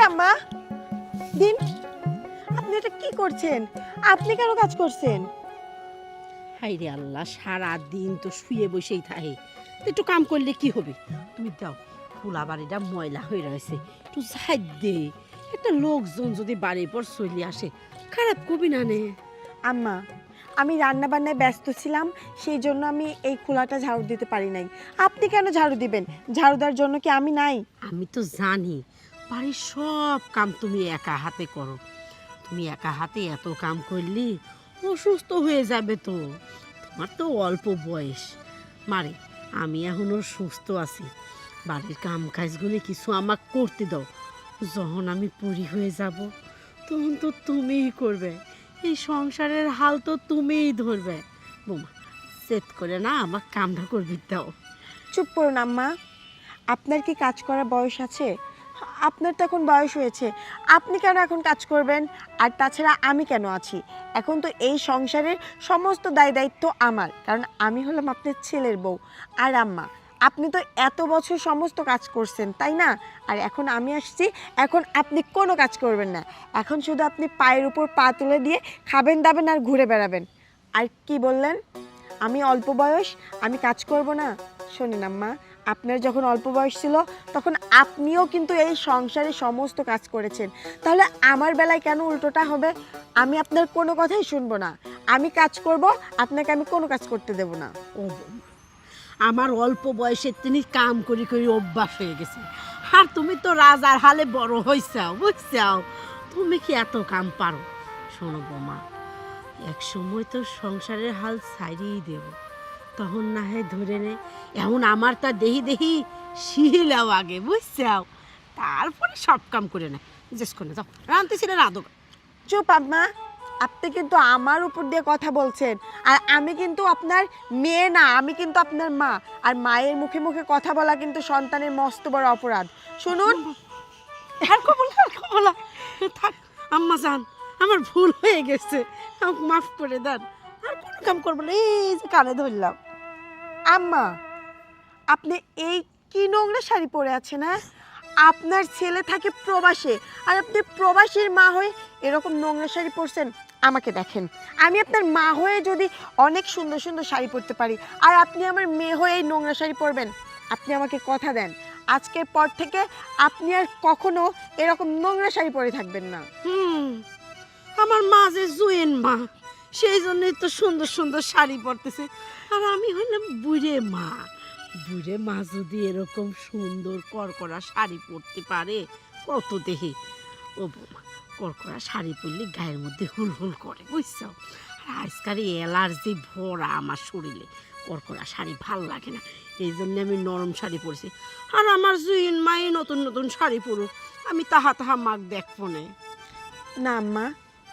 আম্মা দিন, আপনি এটা কি করছেন? আপনি কেন কাজ করছেন? হাইরে আল্লাহ, সারা দিন তো শুয়ে বসেই থাকে, একটু কাম করলে কি হবে? তুমি দাও, পোলা বাড়িটা ময়লা হয়ে রয়েছে, একটু ঝাড় দে। একটা লোকজন যদি বাড়ির পর চলে আসে, খারাপ কবি না নে। আম্মা, আমি রান্না বান্নায় ব্যস্ত ছিলাম, সেই জন্য আমি এই খোলাটা ঝাড়ু দিতে পারি নাই। আপনি কেন ঝাড়ু দিবেন? ঝাড়ু দেওয়ার জন্য কি আমি নাই? আমি তো জানি বাড়ির সব কাম তুমি একা হাতে করো। তুমি একা হাতে এত কাম করলে অসুস্থ হয়ে যাবে তো। তোমার তো অল্প বয়স মারে, আমি এখনো সুস্থ আছি। বাড়ির কাম কাজগুলি কিছু আমাকে করতে দাও। যখন আমি পুরি হয়ে যাব, তখন তো তুমিই করবে। এই সংসারের হাল তো তুমিই ধরবে। বোমা, সেট করে না আমার কামটা করবি দাও। চুপ করুন আম্মা, আপনার কি কাজ করার বয়স আছে? আপনার তো এখন বয়স হয়েছে, আপনি কেন এখন কাজ করবেন? আর তাছাড়া আমি কেন আছি? এখন তো এই সংসারের সমস্ত দায় দায়িত্ব আমার, কারণ আমি হলাম আপনার ছেলের বউ। আর আম্মা, আপনি তো এত বছর সমস্ত কাজ করছেন, তাই না? আর এখন আমি আসছি, এখন আপনি কোনো কাজ করবেন না। এখন শুধু আপনি পায়ের উপর পা তুলে দিয়ে খাবেন দাবেন আর ঘুরে বেড়াবেন। আর কি বললেন? আমি অল্প বয়স, আমি কাজ করব না? শোনেন আম্মা, আপনার যখন অল্প বয়স ছিল তখন আপনিও কিন্তু এই সংসারে সমস্ত কাজ করেছেন, তাহলে আমার বেলায় কেন উল্টোটা হবে? আমি আপনার কোনো কথাই শুনবো না, আমি কাজ করব, আপনাকে আমি কোনো কাজ করতে দেব না। ও বৌমা, আমার অল্প বয়সে তিনি কাম করি করি অভ্যাস হয়ে গেছে। আর তুমি তো রাজার হালে বড় হইছাও, বুঝছাও, তুমি কি এত কাম পারো? শোনো বৌমা, এক সময় তো সংসারের হাল ছাড়িয়েই দেব, তখন না হয় ধরে নে। এখন আমার তা দেহি দেহি শিলাও আগে, বুঝছাও, তারপরে সব কাম করে নেয়। জিজ্ঞেস করে যাও, রাঁধতেছিলে রাঁধো। চুপ আম্মা, আপনি কিন্তু আমার উপর দিয়ে কথা বলছেন। আর আমি কিন্তু আপনার মেয়ে না, আমি কিন্তু আপনার মা। আর মায়ের মুখে মুখে কথা বলা কিন্তু সন্তানের মস্ত বড় অপরাধ। শুনুন, আর বলা থাক আম্মা জান, আমার ভুল হয়ে গেছে, আমাকে মাফ করে দেন। আর কোনো কাম করবো না, এই যে কানে ধরলাম। আম্মা, আপনি এই কি নোংরা শাড়ি পরে আছেন? হ্যাঁ, আপনার ছেলে থাকে প্রবাসে, আর আপনি প্রবাসীর মা হয়ে এরকম নোংরা শাড়ি পরছেন? আমাকে দেখেন, আমি আপনার মা হয়ে যদি অনেক সুন্দর সুন্দর শাড়ি পরতে পারি, আর আপনি আমার মেয়ে হয়ে এই নোংরা শাড়ি পরবেন? আপনি আমাকে কথা দেন, আজকের পর থেকে আপনি আর কখনো এরকম নোংরা শাড়ি পরে থাকবেন না। আমার মা যে জুয়েন মা, সেই জন্যই তো সুন্দর সুন্দর শাড়ি পরতেছে। আর আমি হলাম বুড়ে মা। বুড়ে মা যদি এরকম সুন্দর করকরা শাড়ি পরতে পারে, কত দেহে। ও বৌমা, করকরা শাড়ি পরলে গায়ের মধ্যে হুলহুল করে, বুঝছো? আর আজকাল অ্যালার্জি ভরা আমার শরীরে, করকরা শাড়ি ভাল লাগে না। এই জন্য আমি নরম শাড়ি পরছি। আর আমার জুইন মাই নতুন নতুন শাড়ি পরুক, আমি তাহা তাহা মাগ দেখবো না। না আম্মা,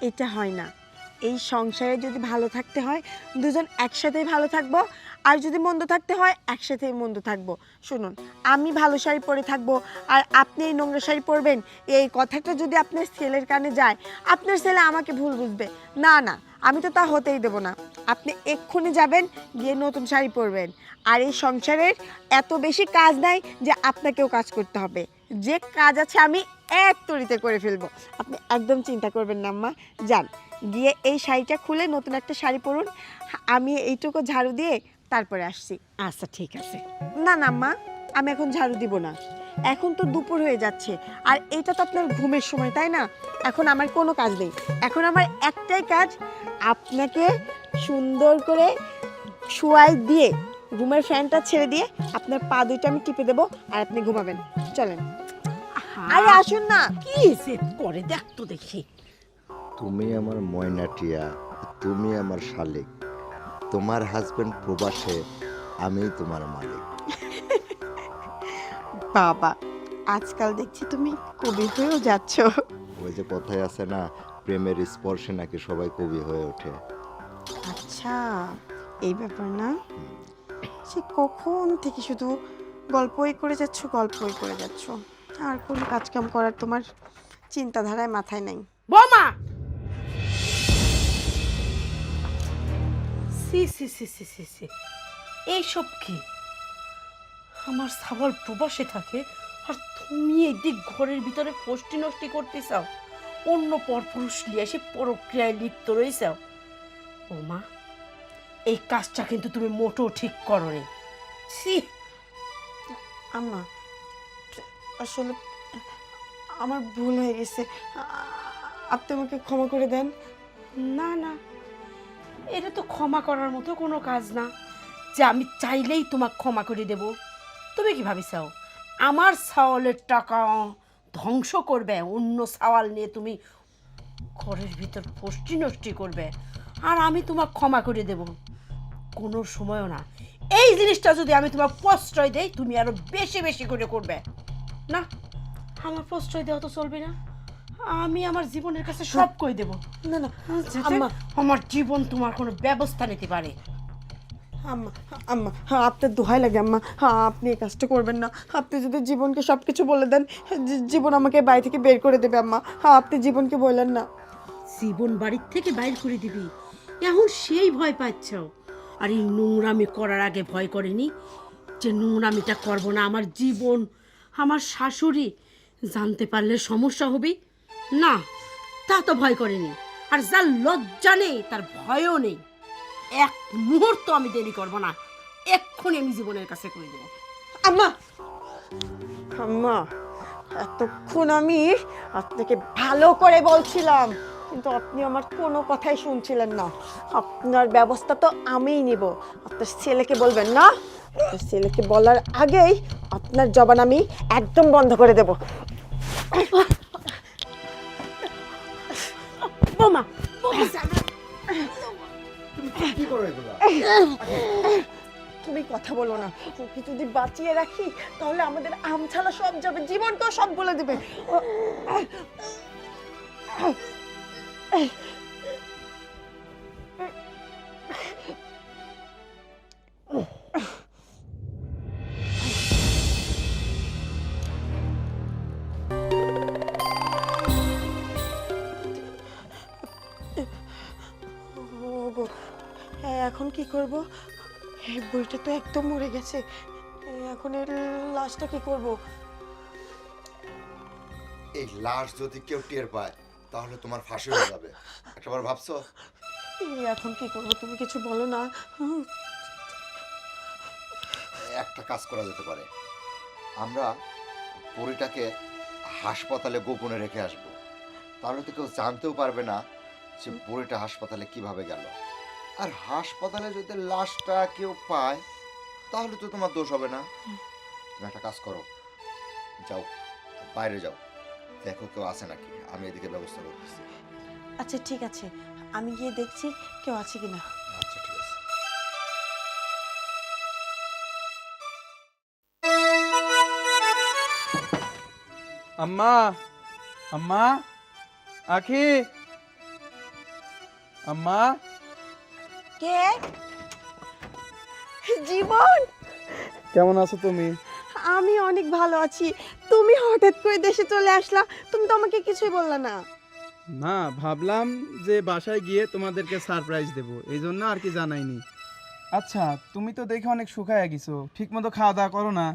এটা হয় না। এই সংসারে যদি ভালো থাকতে হয়, দুজন একসাথেই ভালো থাকবো, আর যদি মন্দ থাকতে হয় একসাথেই মন্দ থাকবো। শুনুন, আমি ভালো শাড়ি পরে থাকবো আর আপনি এই নোংরা শাড়ি পরবেন, এই কথাটা যদি আপনার ছেলের কানে যায়, আপনার ছেলে আমাকে ভুল বুঝবে। না না, আমি তো তা হতেই দেব না। আপনি এক্ষুনি যাবেন, গিয়ে নতুন শাড়ি পরবেন। আর এই সংসারের এত বেশি কাজ নাই যে আপনাকেও কাজ করতে হবে। যে কাজ আছে আমি এক তরিতে করে ফেলবো। আপনি একদম চিন্তা করবেন না আম্মা। যান, গিয়ে এই শাড়িটা খুলে নতুন একটা শাড়ি পরুন। আমি এইটুকু ঝাড়ু দিয়ে তারপরে আসছি। আচ্ছা ঠিক আছে। না না আম্মা, আমি এখন ঝাড়ু দিব না। এখন তো দুপুর হয়ে যাচ্ছে, আর এটা তো আপনার ঘুমের সময়, তাই না? এখন আমার কোনো কাজ নেই। এখন আমার একটাই কাজ, আপনাকে সুন্দর করে শোয়াই দিয়ে রুমের ফ্যানটা ছেড়ে দিয়ে আপনার পা দুইটা আমি টিপে দেবো, আর আপনি ঘুমাবেন। চলেন, আরে আসুন না। কি সেট করে দেখ তো দেখি। তুমি আমার ময়নাটিয়া, তুমি আমার শালিক, তোমার হাজবেন্ড প্রবাসে, আমি তোমার মালিক। বাবা, আজকাল দেখছি তুমি কবি হয়েও যাচ্ছ। ওই যে কথায় আছে না, প্রেমের স্পর্শে নাকি সবাই কবি হয়ে ওঠে। আচ্ছা, এই ব্যাপার না? সে কখন থেকে শুধু গল্পই করে যাচ্ছ, গল্পই করে যাচ্ছ, আর কোনো কাজকাম করার তোমার চিন্তাধারায় মাথায় নাই। বৌমা, সি সি সি সি সি সি, এইসব কি? আমার ছাগল প্রবাসে থাকে আর তুমি এদিক ঘরের ভিতরে ফষ্টি নষ্টি করতে চাও, অন্য পরপুরুষ নিয়ে এসে প্রক্রিয়ায় লিপ্ত রয়েছাও। বৌমা, এই কাজটা কিন্তু তুমি মোটেও ঠিক করোনি। ছি। আম্মা, আসলে আমার ভুল হয়ে গেছে, আপনি আমাকে ক্ষমা করে দেন। না না, এটা তো ক্ষমা করার মতো কোনো কাজ না যে আমি চাইলেই তোমাকে ক্ষমা করে দেব। তুমি কি ভাবিসাও আমার ছাওয়ালের টাকা ধ্বংস করবে, অন্য ছাওয়াল নিয়ে তুমি ঘরের ভিতর ফষ্টি নষ্টি করবে, আর আমি তোমাকে ক্ষমা করে দেব? কোনো সময়ও না। এই জিনিসটা যদি আমি তোমার প্রশ্রয় দেই, তুমি আরো বেশি বেশি করে করবে। না, আমার প্রশ্রয় দেওয়া তো চলবে না। আমি আমার জীবনের কাছে সব কই দেব। না না যাতে আম্মা, আমার জীবন তোমার কোনো ব্যবস্থা নিতে পারে। আম্মা, আম্মা, হ্যাঁ আপনার দোহাই লাগে আম্মা, হ্যাঁ আপনি এই কাজটা করবেন না। আপনি যদি জীবনকে সব কিছু বলে দেন, জীবন আমাকে বাড়ি থেকে বের করে দেবে আম্মা। হ্যাঁ আপনি জীবনকে বললেন না। জীবন বাড়ির থেকে বাইর করে দিবি, এখন সেই ভয় পাচ্ছ? আর এই নোংরামি করার আগে ভয় করেনি যে নোংরামিটা করবো না, আমার জীবন, আমার শাশুড়ি জানতে পারলে সমস্যা হবে? না, তা তো ভয় করেনি। আর যার লজ্জা নেই তার ভয়ও নেই। এক মুহূর্ত আমি দেরি করবো না, এক্ষুনি আমি জীবনের কাছে করে দেবো। আম্মা, আম্মা, এতক্ষণ আমি আপনাকে ভালো করে বলছিলাম, কিন্তু আপনি আমার কোনো কথাই শুনছিলেন না। আপনার ব্যবস্থা তো আমিই নিব। আপনার ছেলেকে বলবেন না? আপনার ছেলেকে বলার আগেই আপনার জবান আমি একদম বন্ধ করে দেব। বোমা, কি করো এগুলো? তুমি কথা বলো না। ওকে যদি বাঁচিয়ে রাখি তাহলে আমাদের আমছালা সব যাবে, জীবনকেও সব বলে দেবে। ওগো, এখন কি করব? এই বইটা তো একদম মরে গেছে। এখন এর লাশটা কি করব? এই লাশ যদি কেউ টের পায় তাহলে তোমার ফাঁসি হয়ে যাবে। একবার ভাবছো? এখন কি করব? তুমি কিছু বলো না। একটা কাজ করা যেতে পারে, আমরা পরীটাকে হাসপাতালে গোপনে রেখে আসবো। তাহলে তো কেউ জানতেও পারবে না যে পরীটা হাসপাতালে কিভাবে গেল। আর হাসপাতালে যদি লাশটা কেউ পায় তাহলে তো তোমার দোষ হবে না। তুমি একটা কাজ করো, যাও বাইরে যাও, দেখো কেউ আছে নাকি, আমি এদিকে ব্যবস্থা করতেছি। আচ্ছা ঠিক আছে, আমি গিয়ে দেখছি কেউ আছে কিনা। আচ্ছা ঠিক আছে। আম্মা, আম্মা, আখি, আম্মা। কে? জীবন, কেমন আছো তুমি? আমি অনেক ভালো আছি। তুমি হঠাৎ করে দেশে চলে আসলা, তুমি তো আমাকে কিছুই বললা না। না, ভাবলাম যে বাসায় গিয়ে তোমাদেরকে সারপ্রাইজ দেব, এই জন্য আর কি জানাইনি। আচ্ছা, তুমি তো দেখে অনেক শুকায় গেছো, ঠিক মতো খাওয়া দাওয়া করো না।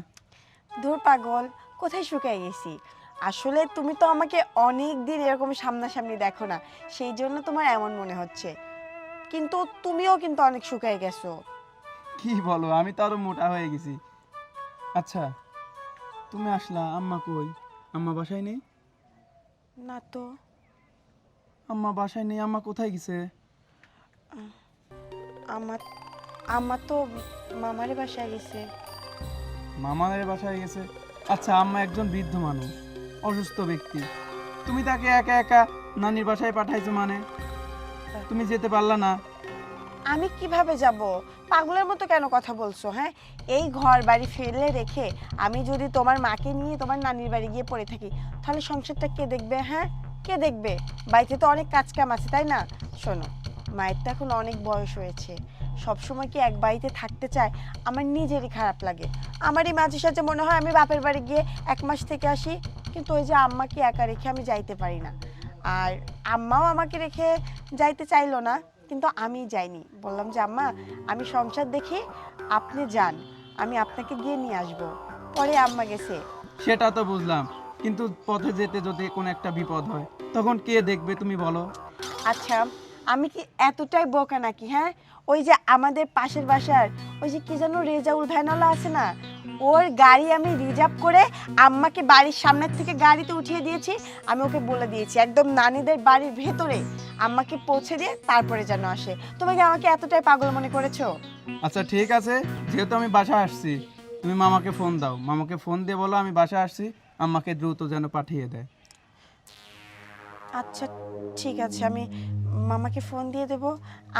ধুর পাগল, কোথায় শুকাই গেছি? আসলে তুমি তো আমাকে অনেক দিন এরকম সামনাসামনি দেখো না, সেই জন্য তোমার এমন মনে হচ্ছে, কিন্তু তুমিও কিন্তু অনেক শুকায় গেছো। কি বলো, আমি তো আরো মোটা হয়ে গেছি। আচ্ছা তুমি আসলা, আম্মা কই? আম্মা বাসায় নেই? না তো। আম্মা বাসায় নেই, আম্মা কোথায় গেছে? আমার আমার তো মামারে বাসায় গেছে। মামাদের বাসায় গেছে? আচ্ছা, আম্মা একজন বৃদ্ধ মানুষ, অসুস্থ ব্যক্তি, তুমি তাকে একা একা নানির বাসায় পাঠাইছো, মানে তুমি যেতে পারলা না? আমি কিভাবে যাব? পাগলের মতো কেন কথা বলছো? হ্যাঁ, এই ঘর বাড়ি ফেলে রেখে আমি যদি তোমার মাকে নিয়ে তোমার নানির বাড়ি গিয়ে পড়ে থাকি, তাহলে সংসারটা কে দেখবে? হ্যাঁ, কে দেখবে? বাড়িতে তো অনেক কাজ কাম আছে, তাই না? শোনো, মায়ের তো এখন অনেক বয়স হয়েছে, সবসময় কি এক বাড়িতে থাকতে চায়? আমার নিজেরই খারাপ লাগে। আমারই মাঝে সাঝে মনে হয় আমি বাপের বাড়ি গিয়ে 1 মাস থেকে আসি, কিন্তু ওই যে আম্মাকে একা রেখে আমি যাইতে পারি না। আর আম্মাও আমাকে রেখে যাইতে চাইলো না, কিন্তু আমি যাইনি। বললাম যে আম্মা, আমি সংসার দেখি, আপনি যান, আমি আপনাকে গিয়ে নিয়ে আসবো। পরে আম্মা গেছে। সেটা তো বুঝলাম, কিন্তু পথে যেতে যদি কোনো একটা বিপদ হয় তখন কে দেখবে তুমি বলো? আচ্ছা, আমি কি এতটাই বোকা নাকি? হ্যাঁ, ওই যে আমাদের পাশের বাসার ওই যে কি যেন রেজাউল ভ্যানওয়ালা আছে না, ওর গাড়ি আমি রিজার্ভ করে আম্মাকে বাড়ির সামনের থেকে গাড়িতে উঠিয়ে দিয়েছি। আমি ওকে বলে দিয়েছি একদম নানিদের বাড়ির ভেতরে আম্মাকে পৌঁছে দিয়ে তারপরে যেন আসে। তুমি কি আমাকে এতটাই পাগল মনে করেছো? আচ্ছা ঠিক আছে, যেহেতু আমি বাসায় আসছি, তুমি মামাকে ফোন দাও, মামাকে ফোন দিয়ে বলো আমি বাসায় আসছি, আম্মাকে দ্রুত যেন পাঠিয়ে দেয়। আচ্ছা ঠিক আছে, আমি মামাকে ফোন দিয়ে দেবো,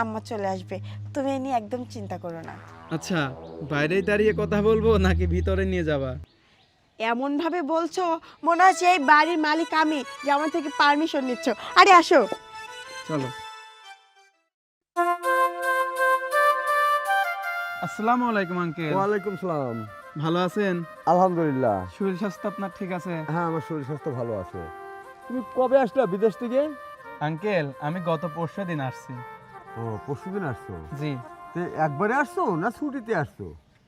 আম্মা চলে আসবে। তুমি এ নিয়ে একদম চিন্তা করো না। আচ্ছা, বাইরেই দাঁড়িয়ে কথা বলবো নাকি ভিতরে নিয়ে যাবা? এমন ভাবে বলছো মনে হচ্ছে এই বাড়ির মালিক আমি, যে আমার থেকে পারমিশন নিচ্ছ। আরে আসো। চলো। আসসালামু আলাইকুম আঙ্কেল। ওয়ালাইকুম সালাম। ভালো আছেন? আলহামদুলিল্লাহ। শরীর স্বাস্থ্য আপনার ঠিক আছে? হ্যাঁ, আমার শরীর স্বাস্থ্য ভালো আছে। তুমি কবে আসলা বিদেশ থেকে? আঙ্কেল, আমি গত পরশু দিন আসছি। ও, পরশুদিন আসছো? জি। তো একবারে আসছো না ছুটিতে আসছো?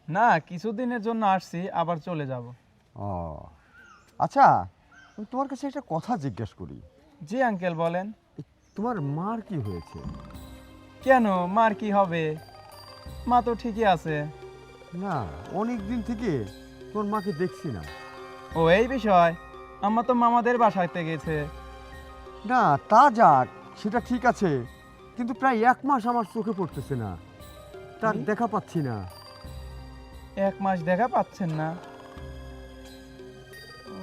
না, কিছুদিনের জন্য আসছি, আবার চলে যাব। ও আচ্ছা, আমি তোমার কাছে একটা কথা জিজ্ঞেস করি। জি আঙ্কেল, বলেন। তোমার মার কি হয়েছে? কেন, মার কি হবে? মা তো ঠিকই আছে। না, অনেক দিন থেকে তোমার মাকে দেখছি না। ও এই বিষয়, আম্মা তো মামাদের বাসাতে গেছে। না, তা যাক, সেটা ঠিক আছে, কিন্তু প্রায় 1 মাস আমার চোখে পড়তেছে না, তার দেখা পাচ্ছি না। 1 মাস দেখা পাচ্ছেন না? ও,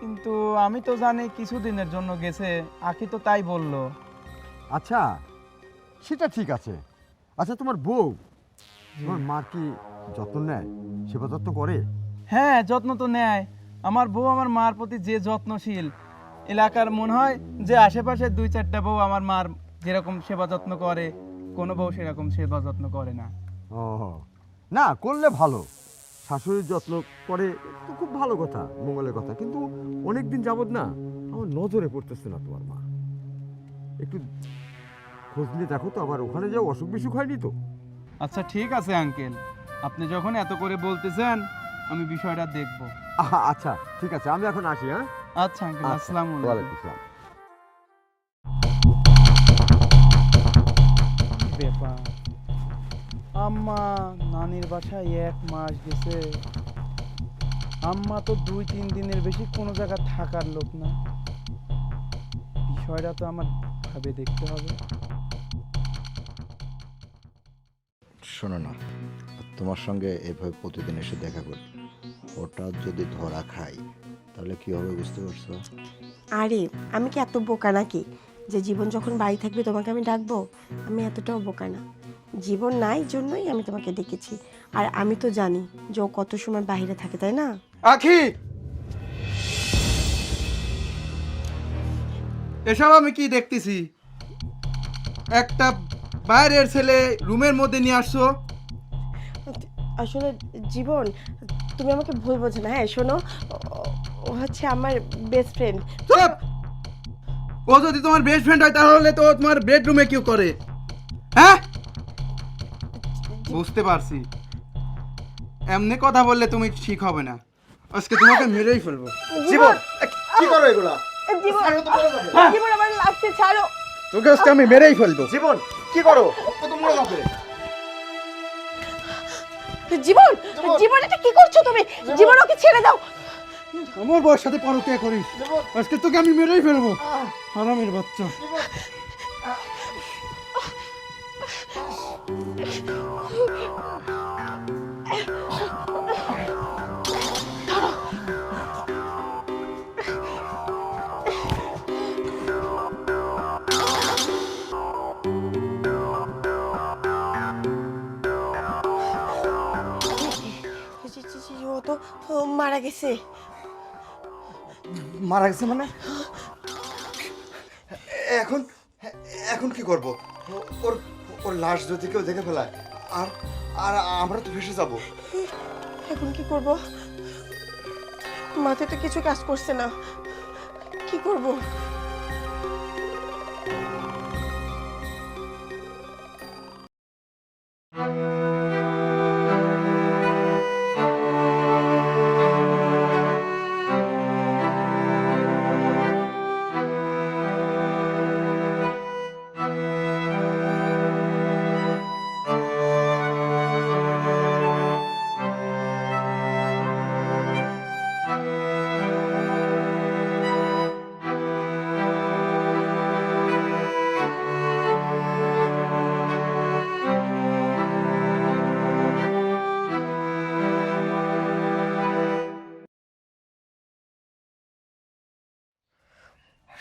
কিন্তু আমি তো জানি কিছুদিনের জন্য গেছে, আখি তো তাই বললো। আচ্ছা, সেটা ঠিক আছে। আচ্ছা, তোমার বউ তোমার মার কি যত্ন নেয়, সেবা যত্ন করে? হ্যাঁ, যত্ন তো নেয়। আমার বউ আমার মার প্রতি যে যত্নশীল, এলাকার মনে হয় যে আশেপাশে 2-4টা বউ আমার মার যেরকম সেবা যত্ন করে, কোনো বউ সেরকম সেবা যত্ন করে না। ও না, করলে ভালো। শাশুড়ির যত্ন করে তো খুব ভালো কথা, মঙ্গলের কথা, কিন্তু অনেক দিন যাবত না আমার নজরে পড়তেছে না তোমার মা। একটু খোঁজ নিয়ে দেখো তো, আবার ওখানে যাও অসুখ বিসুখ হয়নি তো? আচ্ছা ঠিক আছে আঙ্কেল, আপনি যখন এত করে বলতেছেন আমি বিষয়টা দেখব। আচ্ছা ঠিক আছে, আমি এখন আসি। হ্যাঁ, আচ্ছা আঙ্কেল, আসসালামু আলাইকুম। ওয়ালাইকুম আসসালাম। ব্যাপার, আম্মা নানির বাসায় 1 মাস গেছে, আম্মা তো 2-3 দিনের বেশি কোনো জায়গা থাকার লোক না। বিষয়টা তো আমার ভাবে দেখতে হবে। শোনো না, তোমার সঙ্গে এভাবে প্রতিদিন এসে দেখা করি, ওটা যদি ধরা খাই তাহলে কি হবে বুঝতে পারছো? আরে আমি কি এত বোকা নাকি যে জীবন যখন বাড়ি থাকবে তোমাকে আমি ডাকবো? আমি এতটাও বোকা না। জীবন নাই জন্যই আমি তোমাকে ডেকেছি। আর আমি তো জানি যে ও কত সময় বাইরে থাকে, তাই না? আখি, এসব আমি কি দেখতেছি? একটা বাইরের ছেলে রুমের মধ্যে নিয়ে আসছো। আসলে জীবন, তুমি আমাকে ভুল বোঝো না। হ্যাঁ শোনো, ও হচ্ছে আমার বেস্ট ফ্রেন্ড। চুপ! ও যদি তোমার বেস্ট ফ্রেন্ড হয় তাহলে তো তোমার বেডরুমে কেউ করে? হ্যাঁ, বুঝতে পারছি, এমনি কথা বললে তুমি ঠিক হবে না। আজকে তোমাকে মেরেই ফেলবো। জীবন কি করো এগুলা? জীবন, ছাড়ো তো, মরে যাবে। জীবন আমার লাগছে, ছাড়ো। তোকে আজকে আমি মেরেই ফেলবো। জীবন কি করো? ও তো মরে যাবে। জীবন, জীবন এটা কি করছো তুমি? জীবন ওকে ছেড়ে দাও। আমার বউয়ের সাথে পরকীয়া করিস, আজকে তোকে আমি মেরেই ফেলবো। হারামির বাচ্চা। ও তো মারা গেছে। মারা গেছে মানে? এখন এখন কি করব? ওর ওর লাশ যদি কেউ দেখে ফেলায়, আর আর আমরা তো ভেসে যাব। এখন কি করব? মাথায় তো কিছু কাজ করছে না, কি করব?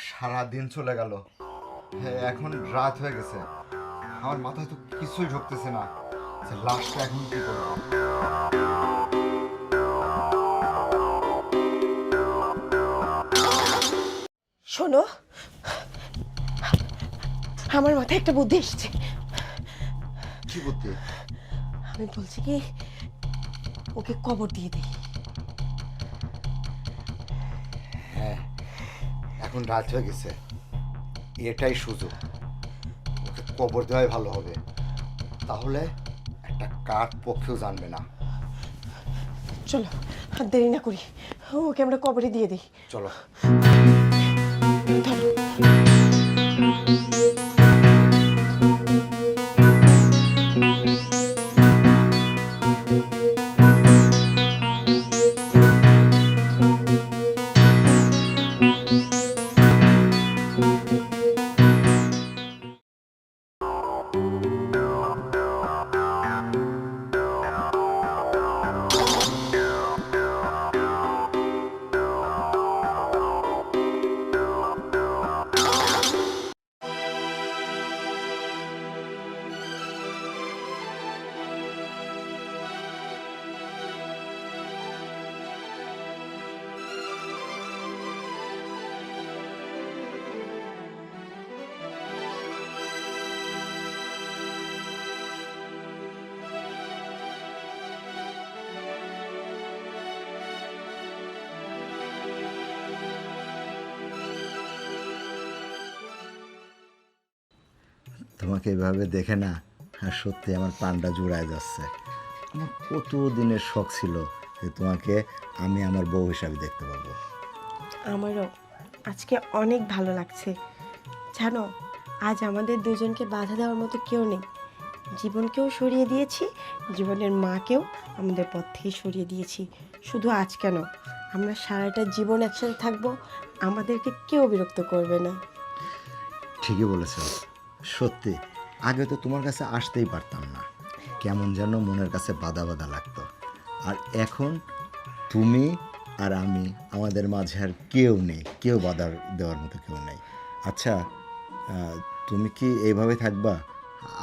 সারা দিন চলে গেল, এখন রাত হয়ে গেছে। আমার মাথায় তো কিছুই ঢুকতেছে না যে লাশটা এখন কি করবো। শোনো, আমার মাথায় একটা বুদ্ধি এসেছে। কি বুদ্ধি? আমি বলছি কি, ওকে কবর দিয়ে দিই। হ্যাঁ, এখন রাত হয়ে গেছে, এটাই সুযোগ। ওকে কবর দেওয়াই ভালো হবে, তাহলে একটা কাক পক্ষেও জানবে না। চলো, আর দেরি না করি, ওকে আমরা কবরে দিয়ে দিই। চলো। ধরো। তোমাকে এভাবে দেখে না, আর সত্যি আমার প্রাণটা জুড়ায় যাচ্ছে। আমার কত দিনের শখ ছিল যে তোমাকে আমি আমার বউ হিসাবে দেখতে পাবো। আমারও আজকে অনেক ভালো লাগছে। জানো, আজ আমাদের দুজনকে বাধা দেওয়ার মতো কেউ নেই। জীবনকেও সরিয়ে দিয়েছি, জীবনের মাকেও আমাদের পথ থেকে সরিয়ে দিয়েছি। শুধু আজ কেন, আমরা সারাটা জীবন একসাথে থাকবো, আমাদেরকে কেউ বিরক্ত করবে না। ঠিকই বলেছ, সত্যি আগে তো তোমার কাছে আসতেই পারতাম না, কেমন যেন মনের কাছে বাধা বাধা লাগতো। আর এখন তুমি আর আমি, আমাদের মাঝে আর কেউ নেই, কেউ বাধা দেওয়ার মতো কেউ নেই। আচ্ছা, তুমি কি এইভাবে থাকবা?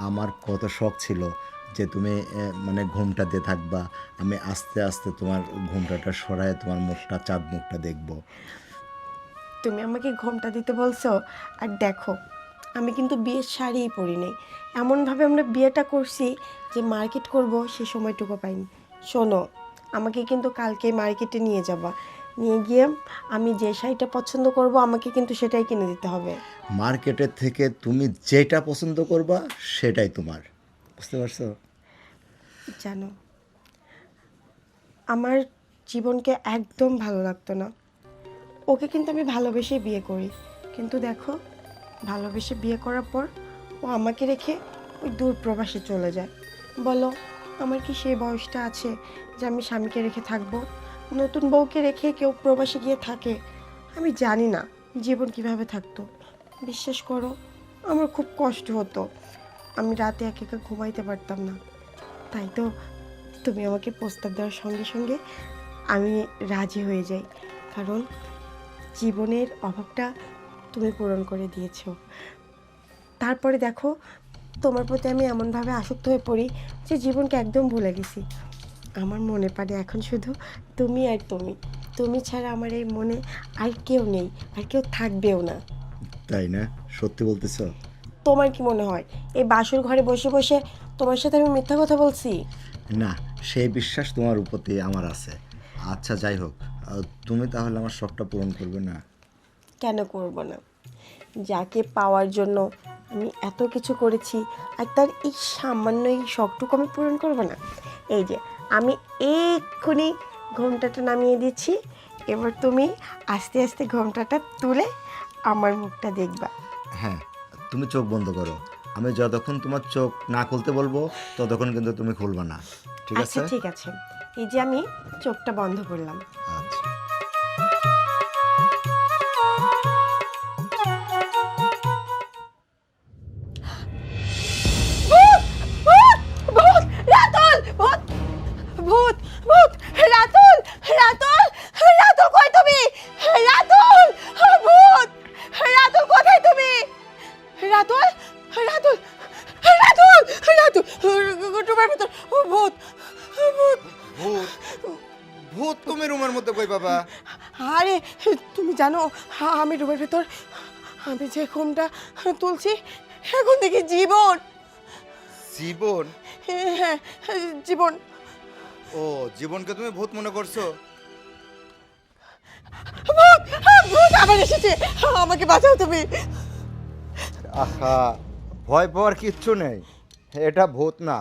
আমার কত শখ ছিল যে তুমি মানে ঘোমটা দিয়ে থাকবা, আমি আস্তে আস্তে তোমার ঘোমটাটা সরায় তোমার মুখটা, চাঁদ মুখটা দেখবো। তুমি আমাকে ঘোমটা দিতে বলছো, আর দেখো আমি কিন্তু বিয়ের শাড়িই পরি নাই। এমনভাবে আমরা বিয়েটা করছি যে মার্কেট করব সে সময়টুকু পাইনি। শোনো, আমাকে কিন্তু কালকে মার্কেটে নিয়ে যাবা, নিয়ে গিয়ে আমি যে শাড়িটা পছন্দ করব আমাকে কিন্তু সেটাই কিনে দিতে হবে। মার্কেটের থেকে তুমি যেটা পছন্দ করবা সেটাই তোমার, বুঝতে পারছো? জানো, আমার জীবনকে একদম ভালো লাগতো না। ওকে কিন্তু আমি ভালোবেসে বিয়ে করি, কিন্তু দেখো ভালোবেসে বিয়ে করার পর ও আমাকে রেখে ওই দূর প্রবাসে চলে যায়। বলো আমার কি সেই বয়সটা আছে যে আমি স্বামীকে রেখে থাকবো? নতুন বউকে রেখে কেউ প্রবাসে গিয়ে থাকে? আমি জানি না জীবন কিভাবে থাকতো। বিশ্বাস করো আমার খুব কষ্ট হতো, আমি রাতে একা একা ঘুমাইতে পারতাম না। তাই তো তুমি আমাকে প্রস্তাব দেওয়ার সঙ্গে সঙ্গে আমি রাজি হয়ে যাই, কারণ জীবনের অভাবটা তুমি পূরণ করে দিয়েছো। তারপরে দেখো তোমার প্রতি আমি এমনভাবে আসক্ত হয়ে পড়ি যে জীবনকে একদম ভুলে গেছি। আমার মনে পড়ে এখন শুধু তুমি আর তুমি। তুমি ছাড়া আমার এই মনে আর কেউ নেই, আর কেউ থাকবেও না। তাই না? সত্যি বলতেছো? তোমার কি মনে হয় এই বাসর ঘরে বসে বসে তোমার সাথে আমি মিথ্যা কথা বলছি? না, সেই বিশ্বাস তোমার প্রতি আমার আছে। আচ্ছা যাই হোক, তুমি তাহলে আমার শখটা পূরণ করবে না? কেন করব না? যাকে পাওয়ার জন্য আমি এত কিছু করেছি, আর তার এই সামান্য এই শখটুকু আমি পূরণ করব না? এই যে আমি এক্ষুনি ঘোমটাটা নামিয়ে দিচ্ছি, এবার তুমি আস্তে আস্তে ঘোমটাটা তুলে আমার মুখটা দেখবা। হ্যাঁ, তুমি চোখ বন্ধ করো। আমি যতক্ষণ তোমার চোখ না খুলতে বলবো ততক্ষণ কিন্তু তুমি খুলবা না, ঠিক আছে? আচ্ছা ঠিক আছে, এই যে আমি চোখটা বন্ধ করলাম। আচ্ছা। ভূত রাতুল, ভূত ভূত ভূত রাতুল, রাতুল রাতুল কই তুমি? রাতুল, ভূত রাতুল কোথায় তুমি? রাতুল, রাতুল রাতুল, রাতুল তোমার ভিতর ভূত, ভূত। ভূত? ভূত তুমি রুমের মধ্যে কই বাবা? আরে তুমি জানো আমি রুমের ভেতর আমি যে ঘুমটা তুলছি এখন দেখি জীবন। জীবন? হ্যাঁ জীবন। ও, জীবনকে তুমি ভূত মনে করছো? ভূত, ভূত আবার এসেছে, আমাকে বাঁচাও তুমি। আহা, ভয় পাওয়ার কিচ্ছু নেই, এটা ভূত না,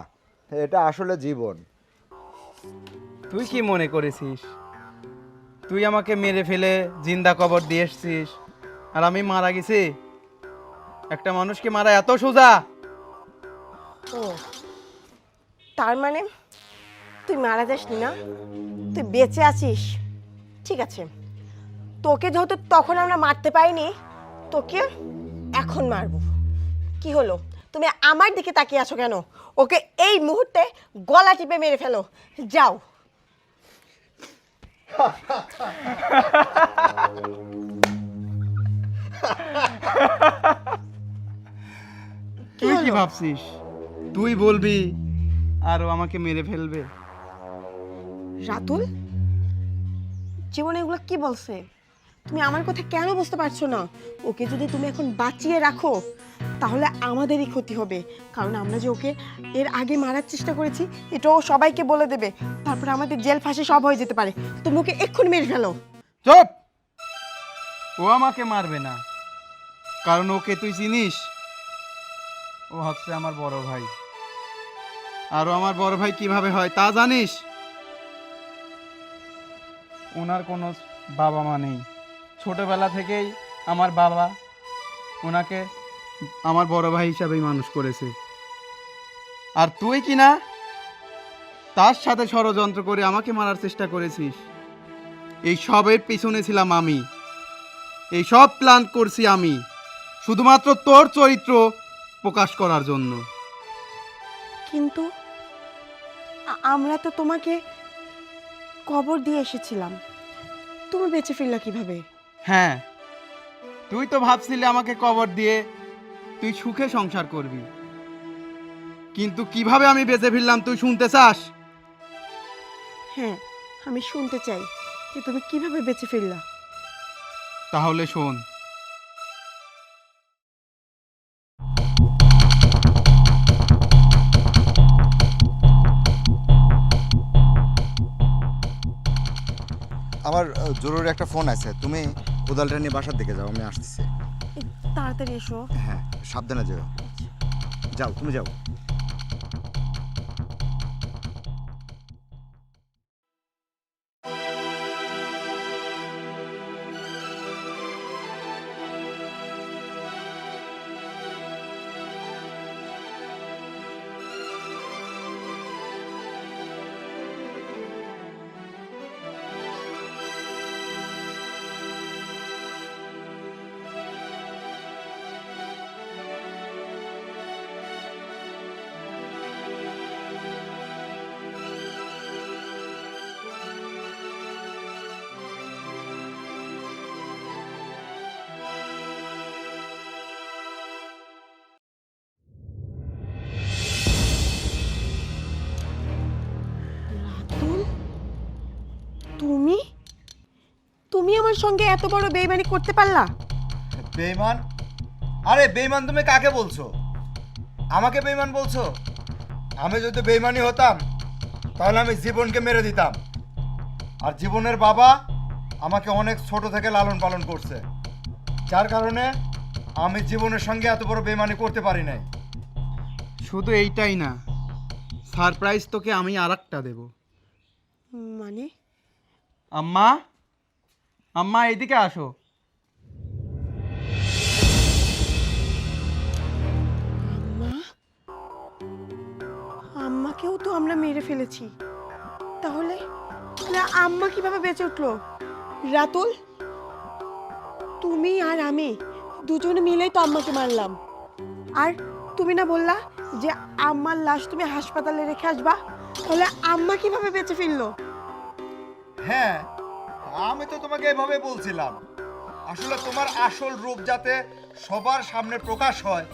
এটা আসলে জীবন। তুই কি মনে করেছিস তুই আমাকে মেরে ফেলে জিন্দা কবর দিয়ে এসছিস আর আমি মারা গেছি? একটা মানুষকে মারা এত সোজা? ও তার মানে তুই মারা যাসনি না, তুই বেঁচে আছিস। ঠিক আছে, তোকে যেহেতু তখন আমরা মারতে পারিনি, তোকে এখন মারবো। কি হলো, তুমি আমার দিকে তাকিয়ে আছো কেন? ওকে এই মুহূর্তে গলা টিপে মেরে ফেলো, যাও। তুই কি ভাবছিস তুই বলবি আর ও আমাকে মেরে ফেলবে? রাতুল, জীবনে এগুলো কি বলছে? তুমি আমার কথা কেন বুঝতে পারছো না? ওকে যদি তুমি এখন বাঁচিয়ে রাখো তাহলে আমাদেরই ক্ষতি হবে, কারণ আমরা যে ওকে এর আগে মারার চেষ্টা করেছি এটাও সবাইকে বলে দেবে, তারপরে আমাদের জেল ফাঁসি সব হয়ে যেতে পারে। তুমি ওকে এক্ষুনি মেরে ফেলো। চুপ! ও আমাকে মারবে না, কারণ ওকে তুই চিনিস? ও হচ্ছে আমার বড় ভাই, আর ও আমার বড় ভাই কিভাবে হয় তা জানিস? ওনার কোনো বাবা মা নেই, ছোটবেলা থেকেই আমার বাবা ওনাকে আমার বড় ভাই হিসাবেই মানুষ করেছে। আর তুই কি না তার সাথে ষড়যন্ত্র করে আমাকে মারার চেষ্টা করেছিস? এই সবের পিছনে ছিলাম আমি, এই সব প্ল্যান করছি আমি শুধুমাত্র তোর চরিত্র প্রকাশ করার জন্য। কিন্তু আমরা তো তোমাকে কবর দিয়ে এসেছিলাম, তুমি বেঁচে ফিরলা কিভাবে? হ্যাঁ, তুই তো ভাবছিলি আমাকে কবর দিয়ে তুই সুখে সংসার করবি, কিন্তু কিভাবে আমি বেঁচে ফিরলাম তুই শুনতে চাস? হ্যাঁ আমি শুনতে চাই যে তুমি কিভাবে বেঁচে ফিরলা। তাহলে শোন। আমার জরুরি একটা ফোন আছে, তুমি কোদালটা নিয়ে বাসার দিকে যাও, আমি আসতেছি। তাড়াতাড়ি এসো। হ্যাঁ, সাবধানে যেও। যাও, তুমি যাও। আমার সঙ্গে এত বড় বেইমানি করতে পারলা? বেঈমান? আরে বেঈমান তুমি কাকে বলছো? আমাকে বেঈমান বলছো? আমি যদি বেঈমানি হতাম তাহলে আমি জীবনকে মেরে দিতাম। আর জীবনের বাবা আমাকে অনেক ছোট থেকে লালন পালন করছে, যার কারণে আমি জীবনের সঙ্গে এত বড় বেঈমানি করতে পারি নাই। শুধু এইটাই না, সারপ্রাইজ তোকে আমি আরেকটা দেব। মানে? আম্মা, আম্মা এইদিকে আসো। আম্মা? আম্মাকেও তো আমরা মেরে ফেলেছি, তাহলে তাহলে আম্মা কিভাবে বেঁচে উঠলো? রাতুল, তুমি আর আমি দুজনে মিলেই তো আম্মাকে মারলাম। আর তুমি না বললা যে আম্মার লাশ তুমি হাসপাতালে রেখে আসবা, তাহলে আম্মা কিভাবে বেঁচে ফিরলো? হ্যাঁ, আমি তো তোমাকে এভাবে বলছিলাম। আসলে তোমার আসল রূপ যাতে সবার সামনে প্রকাশ হয়,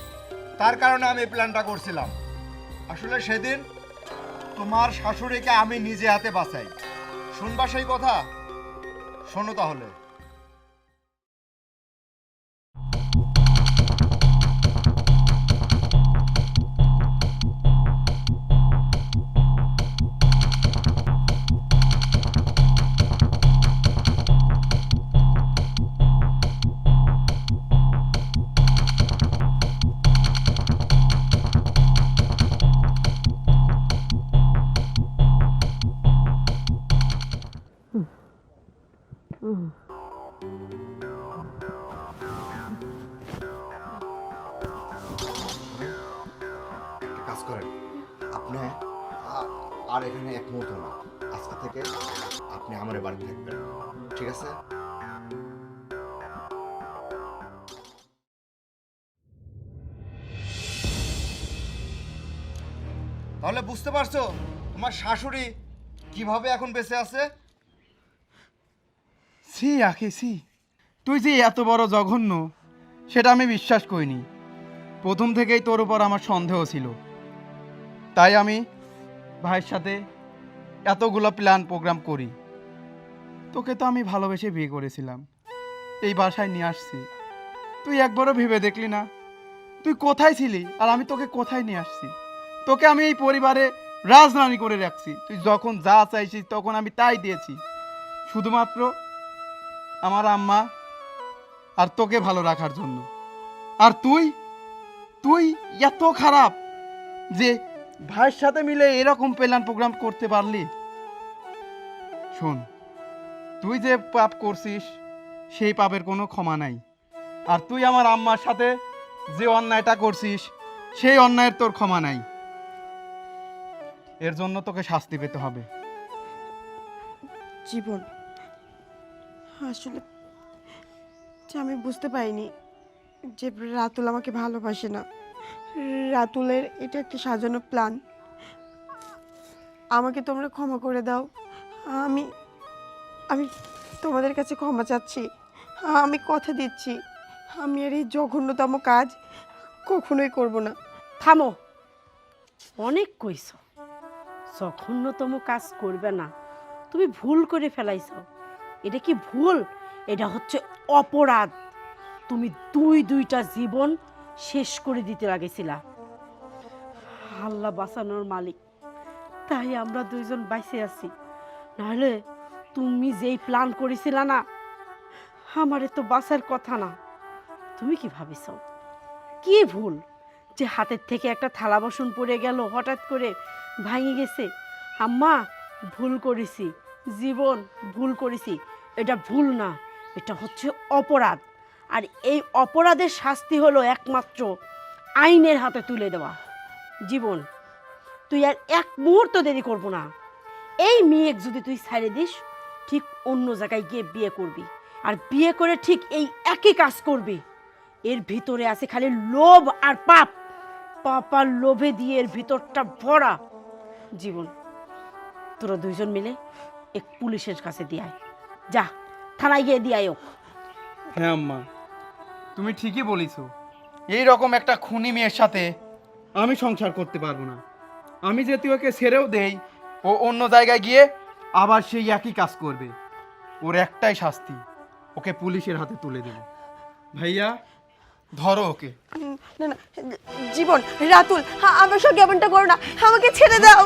তার কারণে আমি এই প্ল্যানটা করছিলাম। আসলে সেদিন তোমার শাশুড়িকে আমি নিজে হাতে বাঁচাই। শুনবা সেই কথা? শোনো তাহলে। একটা কাজ করেন, আপনি আর এখানে এক মুহূর্ত না, আজকে থেকে আপনি আমার বাড়িতে থাকবেন, ঠিক আছে? তাহলে বুঝতে পারছো তোমার শাশুড়ি কিভাবে এখন বেঁচে আছে? সি আখি সি, তুই যে এত বড় জঘন্য সেটা আমি বিশ্বাস করিনি। প্রথম থেকেই তোর উপর আমার সন্দেহ ছিল, তাই আমি ভাইয়ের সাথে এতগুলো প্ল্যান প্রোগ্রাম করি। তোকে তো আমি ভালোবেসে বিয়ে করেছিলাম, এই বাসায় নিয়ে আসছি। তুই একবারও ভেবে দেখলি না তুই কোথায় ছিলি আর আমি তোকে কোথায় নিয়ে আসছি? তোকে আমি এই পরিবারে রাজরানী করে রাখছি। তুই যখন যা চাইছিস তখন আমি তাই দিয়েছি, শুধুমাত্র আমার আম্মা আর তোকে ভালো রাখার জন্য। আর তুই তুই এত খারাপ যে ভাইয়ের সাথে মিলে এরকম প্ল্যান প্রোগ্রাম করতে পারলি? শোন, তুই যে পাপ করছিস সেই পাপের কোনো ক্ষমা নাই। আর তুই আমার আম্মার সাথে যে অন্যায়টা করছিস সেই অন্যায়ের তোর ক্ষমা নাই। এর জন্য তোকে শাস্তি পেতে হবে। জীবন, আসলে যে আমি বুঝতে পারিনি যে রাতুল আমাকে ভালোবাসে না। রাতুলের এটা একটা সাজানো প্ল্যান। আমাকে তোমরা ক্ষমা করে দাও। আমি আমি তোমাদের কাছে ক্ষমা চাচ্ছি। আমি কথা দিচ্ছি আমি আর এই জঘন্যতম কাজ কখনোই করব না। থামো, অনেক কইছ, জঘন্যতম কাজ করবে না। তুমি ভুল করে ফেলাইছ। এটা কি ভুল? এটা হচ্ছে অপরাধ। তুমি দুইটা জীবন শেষ করে দিতে লাগেছিলা। আল্লাহ বাঁচানোর মালিক, তাই আমরা দুইজন বাইসে আছি। নাহলে তুমি যেই প্ল্যান করেছিলা না, আমারে তো বাঁচার কথা না। তুমি কি ভাবিছ? কি ভুল যে হাতের থেকে একটা থালা বাসন পড়ে গেল, হঠাৎ করে ভাঙে গেছে। আম্মা, ভুল করেছি, জীবন ভুল করেছি। এটা ভুল না, এটা হচ্ছে অপরাধ। আর এই অপরাধের শাস্তি হলো একমাত্র আইনের হাতে তুলে দেওয়া। জীবন, তুই আর এক মুহূর্ত দেরি করবো না। এই মেয়েকে যদি তুই ছাড়ে দিস, ঠিক অন্য জায়গায় গিয়ে বিয়ে করবি। আর বিয়ে করে ঠিক এই একই কাজ করবি। এর ভিতরে আছে খালি লোভ আর পাপ। পাপ আর লোভে দিয়ে এর ভিতরটা ভরা। জীবন, তোরা দুইজন মিলে এক পুলিশের কাছে দিয়ে আয়। যা, থানায় গিয়ে দিয়ে আয়। হ্যাঁ আম্মা, তুমি ঠিকই বলেছ। এই রকম একটা খুনি মেয়ের সাথে আমি সংসার করতে পারবো না। আমি যদি ওকে ছেড়েও দেই, ও অন্য জায়গায় গিয়ে আবার সেই একই কাজ করবে। ওর একটাই শাস্তি, ওকে পুলিশের হাতে তুলে দেব। ভাইয়া ধরো ওকে। না না, জীবন, রাতুল, আমার সঙ্গে এমনটা করো না, আমাকে ছেড়ে দাও।